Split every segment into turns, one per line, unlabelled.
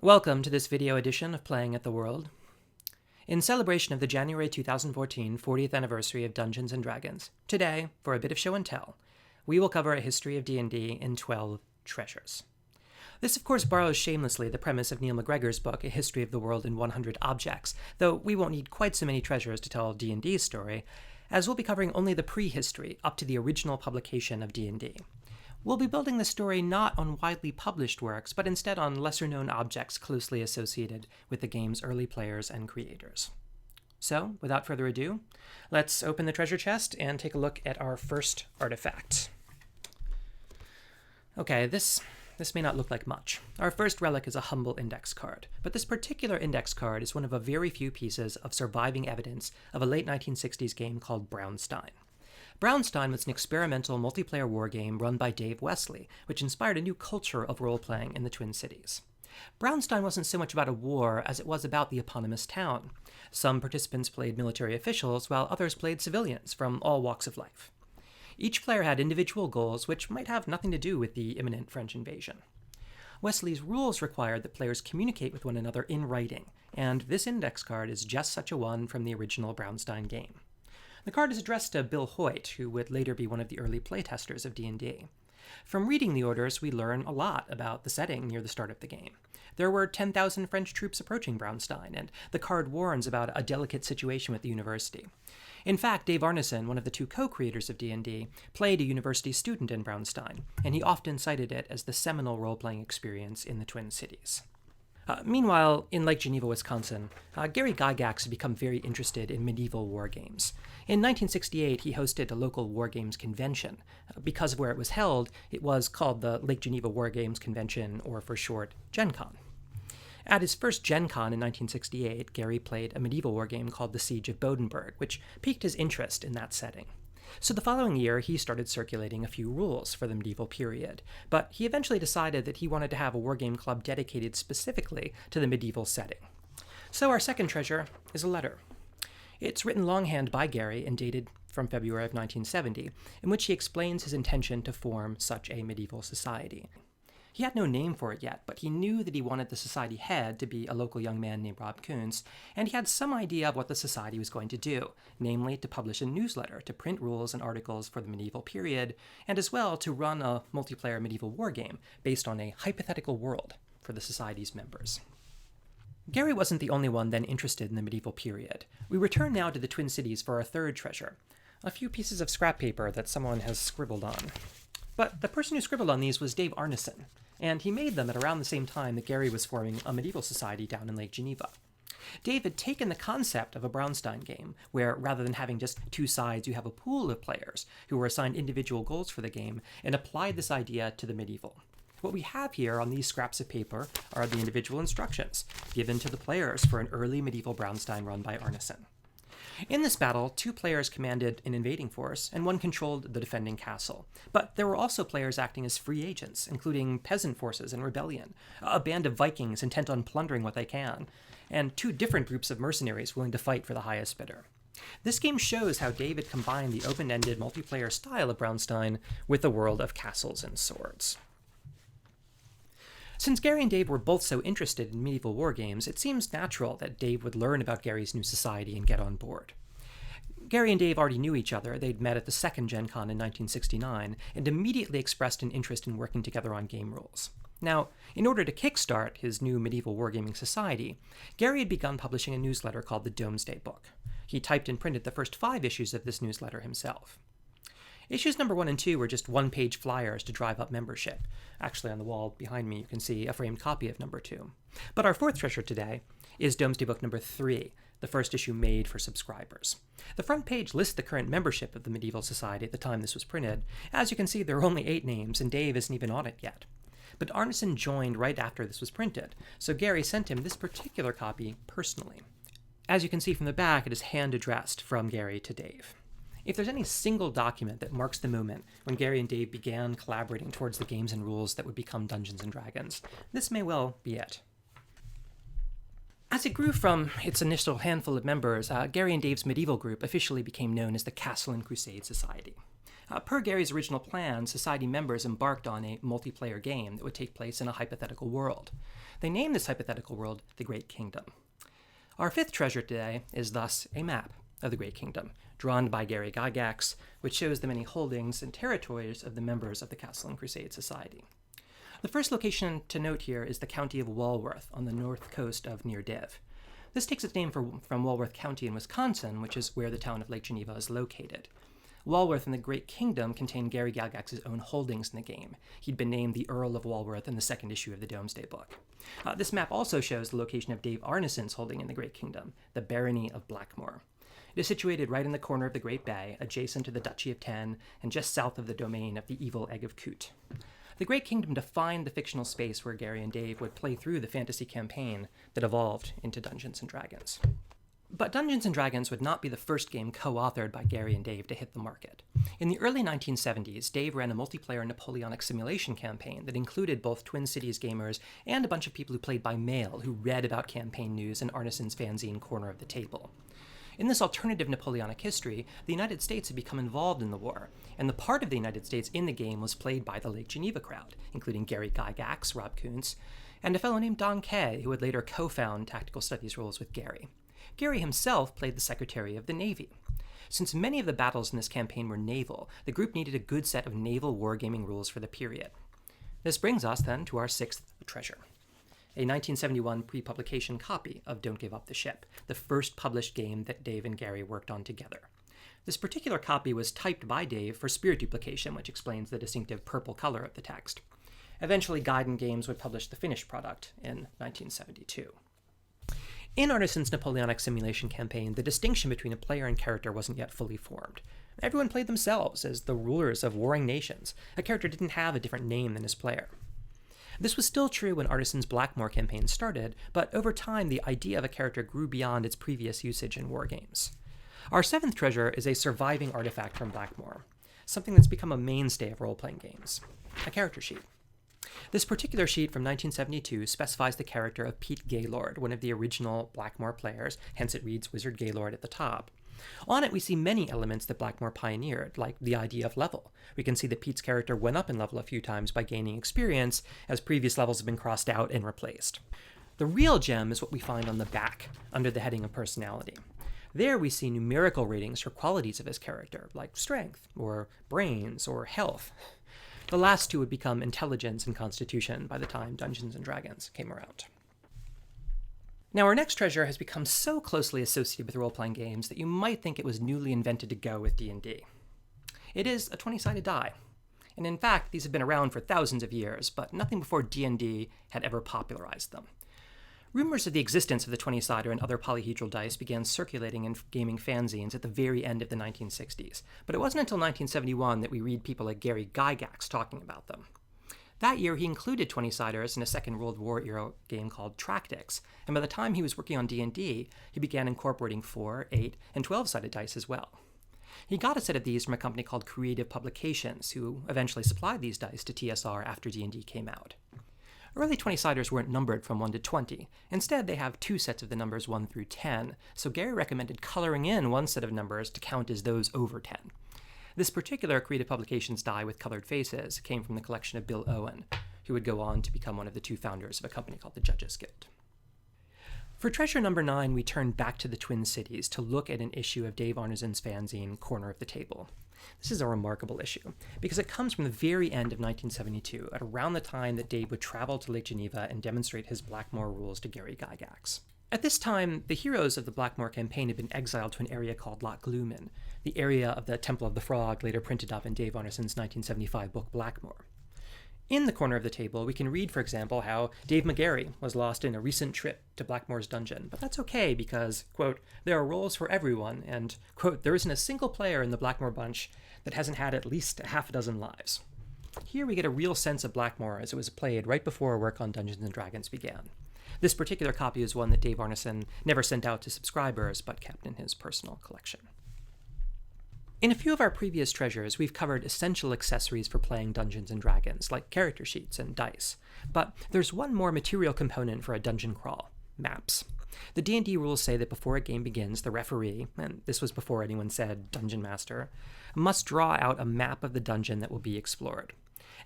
Welcome to this video edition of Playing at the World. In celebration of the January 2014 40th anniversary of Dungeons & Dragons, today, for a bit of show and tell, we will cover a history of D&D in 12 treasures. This, of course, borrows shamelessly the premise of Neil MacGregor's book, A History of the World in 100 Objects, though we won't need quite so many treasures to tell D&D's story, as we'll be covering only the prehistory up to the original publication of D&D. We'll be building the story not on widely published works, but instead on lesser-known objects closely associated with the game's early players and creators. So, without further ado, let's open the treasure chest and take a look at our first artifact. Okay, this may not look like much. Our first relic is a humble index card, but this particular index card is one of a very few pieces of surviving evidence of a late 1960s game called Braunstein. Bronstein was an experimental multiplayer wargame run by Dave Wesley, which inspired a new culture of role-playing in the Twin Cities. Braunstein wasn't so much about a war as it was about the eponymous town. Some participants played military officials, while others played civilians from all walks of life. Each player had individual goals, which might have nothing to do with the imminent French invasion. Wesley's rules required that players communicate with one another in writing, and this index card is just such a one from the original Braunstein game. The card is addressed to Bill Hoyt, who would later be one of the early playtesters of D&D. From reading the orders, we learn a lot about the setting near the start of the game. There were 10,000 French troops approaching Braunstein, and the card warns about a delicate situation with the university. In fact, Dave Arneson, one of the two co-creators of D&D, played a university student in Braunstein, and he often cited it as the seminal role-playing experience in the Twin Cities. Meanwhile, in Lake Geneva, Wisconsin, Gary Gygax had become very interested in medieval war games. In 1968, he hosted a local war games convention. Because of where it was held, it was called the Lake Geneva War Games Convention, or for short, Gen Con. At his first Gen Con in 1968, Gary played a medieval war game called The Siege of Bodenburg, which piqued his interest in that setting. So the following year, he started circulating a few rules for the medieval period, but he eventually decided that he wanted to have a wargame club dedicated specifically to the medieval setting. So our second treasure is a letter. It's written longhand by Gary and dated from February of 1970, in which he explains his intention to form such a medieval society. He had no name for it yet, but he knew that he wanted the society head to be a local young man named Rob Kuntz, and he had some idea of what the society was going to do, namely to publish a newsletter to print rules and articles for the medieval period, and as well to run a multiplayer medieval wargame based on a hypothetical world for the society's members. Gary wasn't the only one then interested in the medieval period. We return now to the Twin Cities for our third treasure, a few pieces of scrap paper that someone has scribbled on. But the person who scribbled on these was Dave Arneson, and he made them at around the same time that Gary was forming a medieval society down in Lake Geneva. Dave had taken the concept of a Braunstein game, where rather than having just two sides, you have a pool of players who were assigned individual goals for the game, and applied this idea to the medieval. What we have here on these scraps of paper are the individual instructions given to the players for an early medieval Braunstein run by Arneson. In this battle, two players commanded an invading force, and one controlled the defending castle. But there were also players acting as free agents, including peasant forces in rebellion, a band of Vikings intent on plundering what they can, and two different groups of mercenaries willing to fight for the highest bidder. This game shows how David combined the open-ended multiplayer style of Braunstein with the world of castles and swords. Since Gary and Dave were both so interested in medieval war games, it seems natural that Dave would learn about Gary's new society and get on board. Gary and Dave already knew each other. They'd met at the second Gen Con in 1969 and immediately expressed an interest in working together on game rules. Now, in order to kickstart his new medieval wargaming society, Gary had begun publishing a newsletter called the Doomsday Book. He typed and printed the first 5 issues of this newsletter himself. Issues number 1 and 2 were just one-page flyers to drive up membership. Actually, on the wall behind me, you can see a framed copy of number 2. But our fourth treasure today is Doomsday Book number 3, the first issue made for subscribers. The front page lists the current membership of the medieval society at the time this was printed. As you can see, there are only 8 names, and Dave isn't even on it yet. But Arneson joined right after this was printed, so Gary sent him this particular copy personally. As you can see from the back, it is hand-addressed from Gary to Dave. If there's any single document that marks the moment when Gary and Dave began collaborating towards the games and rules that would become Dungeons & Dragons, this may well be it. As it grew from its initial handful of members, Gary and Dave's medieval group officially became known as the Castle Crusade Society. Per Gary's original plan, Society members embarked on a multiplayer game that would take place in a hypothetical world. They named this hypothetical world the Great Kingdom. Our fifth treasure today is thus a map of the Great Kingdom, drawn by Gary Gygax, which shows the many holdings and territories of the members of the Castle Crusade Society. The first location to note here is the county of Walworth on the north coast of near Div. This takes its name from Walworth County in Wisconsin, which is where the town of Lake Geneva is located. Walworth and the Great Kingdom contained Gary Gygax's own holdings in the game. He'd been named the Earl of Walworth in the second issue of the Doomsday Book. This map also shows the location of Dave Arneson's holding in the Great Kingdom, the Barony of Blackmoor. It is situated right in the corner of the Great Bay, adjacent to the Duchy of Ten, and just south of the domain of the evil Egg of Coot. The Great Kingdom defined the fictional space where Gary and Dave would play through the fantasy campaign that evolved into Dungeons & Dragons. But Dungeons & Dragons would not be the first game co-authored by Gary and Dave to hit the market. In the early 1970s, Dave ran a multiplayer Napoleonic simulation campaign that included both Twin Cities gamers and a bunch of people who played by mail who read about campaign news in Arneson's fanzine Corner of the Table. In this alternative Napoleonic history, the United States had become involved in the war, and the part of the United States in the game was played by the Lake Geneva crowd, including Gary Gygax, Rob Kuntz, and a fellow named Don Kay, who would later co-found Tactical Studies rules with Gary. Gary himself played the Secretary of the Navy. Since many of the battles in this campaign were naval, the group needed a good set of naval wargaming rules for the period. This brings us, then, to our sixth treasure. A 1971 pre-publication copy of Don't Give Up the Ship, the first published game that Dave and Gary worked on together. This particular copy was typed by Dave for spirit duplication, which explains the distinctive purple color of the text. Eventually, Gaiden Games would publish the finished product in 1972. In Arneson's Napoleonic simulation campaign, the distinction between a player and character wasn't yet fully formed. Everyone played themselves as the rulers of warring nations. A character didn't have a different name than his player. This was still true when Arneson's Blackmoor campaign started, but over time the idea of a character grew beyond its previous usage in wargames. Our seventh treasure is a surviving artifact from Blackmoor, something that's become a mainstay of role-playing games, a character sheet. This particular sheet from 1972 specifies the character of Pete Gaylord, one of the original Blackmoor players, hence it reads Wizard Gaylord at the top. On it we see many elements that Blackmoor pioneered, like the idea of level. We can see that Pete's character went up in level a few times by gaining experience, as previous levels have been crossed out and replaced. The real gem is what we find on the back, under the heading of personality. There we see numerical ratings for qualities of his character, like strength, or brains, or health. The last two would become intelligence and constitution by the time Dungeons & Dragons came around. Now, our next treasure has become so closely associated with role-playing games that you might think it was newly invented to go with D&D. It is a 20-sided die, and in fact, these have been around for thousands of years, but nothing before D&D had ever popularized them. Rumors of the existence of the 20-sider and other polyhedral dice began circulating in gaming fanzines at the very end of the 1960s, but it wasn't until 1971 that we read people like Gary Gygax talking about them. That year, he included 20-siders in a Second World War-era game called Tractics, and by the time he was working on D&D, he began incorporating 4, 8, and 12-sided dice as well. He got a set of these from a company called Creative Publications, who eventually supplied these dice to TSR after D&D came out. Early 20-siders weren't numbered from 1 to 20. Instead, they have two sets of the numbers 1 through 10, so Gary recommended coloring in one set of numbers to count as those over 10. This particular Creative Publications die with colored faces came from the collection of Bill Owen, who would go on to become one of the two founders of a company called the Judges Guild. For treasure number 9, we turn back to the Twin Cities to look at an issue of Dave Arneson's fanzine, Corner of the Table. This is a remarkable issue, because it comes from the very end of 1972, at around the time that Dave would travel to Lake Geneva and demonstrate his Blackmoor rules to Gary Gygax. At this time, the heroes of the Blackmoor campaign had been exiled to an area called Loch Glumin, the area of the Temple of the Frog later printed up in Dave Arneson's 1975 book Blackmoor. In the Corner of the Table, we can read, for example, how Dave McGarry was lost in a recent trip to Blackmoor's dungeon, but that's okay because, quote, there are roles for everyone, and, quote, there isn't a single player in the Blackmoor bunch that hasn't had at least half a dozen lives. Here we get a real sense of Blackmoor as it was played right before work on Dungeons & Dragons began. This particular copy is one that Dave Arneson never sent out to subscribers, but kept in his personal collection. In a few of our previous treasures, we've covered essential accessories for playing Dungeons & Dragons, like character sheets and dice. But there's one more material component for a dungeon crawl: maps. The D&D rules say that before a game begins, the referee, and this was before anyone said dungeon master, must draw out a map of the dungeon that will be explored.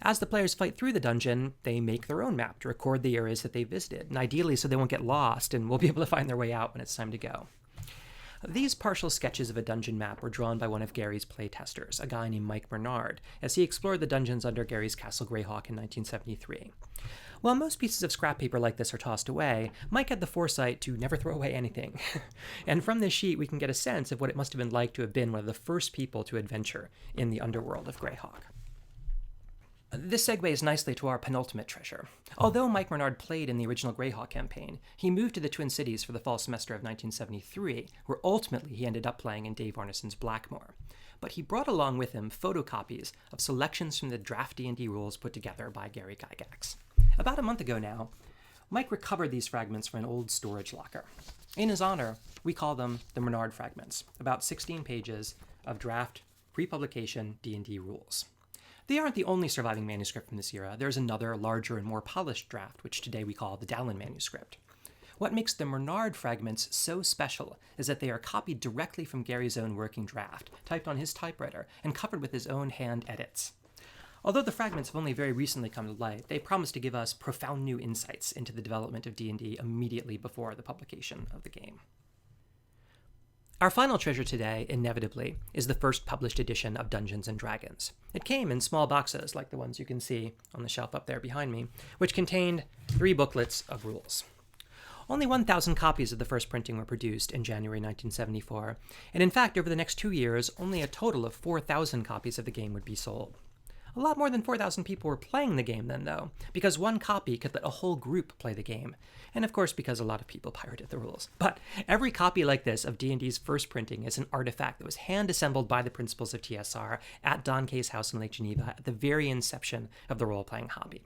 As the players fight through the dungeon, they make their own map to record the areas that they visited, and ideally so they won't get lost and will be able to find their way out when it's time to go. These partial sketches of a dungeon map were drawn by one of Gary's playtesters, a guy named Mike Menard, as he explored the dungeons under Gary's Castle Greyhawk in 1973. While most pieces of scrap paper like this are tossed away, Mike had the foresight to never throw away anything. And from this sheet, we can get a sense of what it must have been like to have been one of the first people to adventure in the underworld of Greyhawk. This segues nicely to our penultimate treasure. Although Mike Menard played in the original Greyhawk campaign, he moved to the Twin Cities for the fall semester of 1973, where ultimately he ended up playing in Dave Arneson's Blackmoor. But he brought along with him photocopies of selections from the draft D&D rules put together by Gary Gygax. About a month ago now, Mike recovered these fragments from an old storage locker. In his honor, we call them the Menard Fragments, about 16 pages of draft, pre-publication D&D rules. They aren't the only surviving manuscript from this era. There's another, larger and more polished draft, which today we call the Dallin manuscript. What makes the Menard Fragments so special is that they are copied directly from Gary's own working draft, typed on his typewriter, and covered with his own hand edits. Although the fragments have only very recently come to light, they promise to give us profound new insights into the development of D&D immediately before the publication of the game. Our final treasure today, inevitably, is the first published edition of Dungeons & Dragons. It came in small boxes, like the ones you can see on the shelf up there behind me, which contained 3 booklets of rules. Only 1,000 copies of the first printing were produced in January 1974, and in fact, over the next 2 years, only a total of 4,000 copies of the game would be sold. A lot more than 4,000 people were playing the game then, though, because one copy could let a whole group play the game, and of course because a lot of people pirated the rules. But every copy like this of D&D's first printing is an artifact that was hand-assembled by the principals of TSR at Don Kay's house in Lake Geneva at the very inception of the role-playing hobby.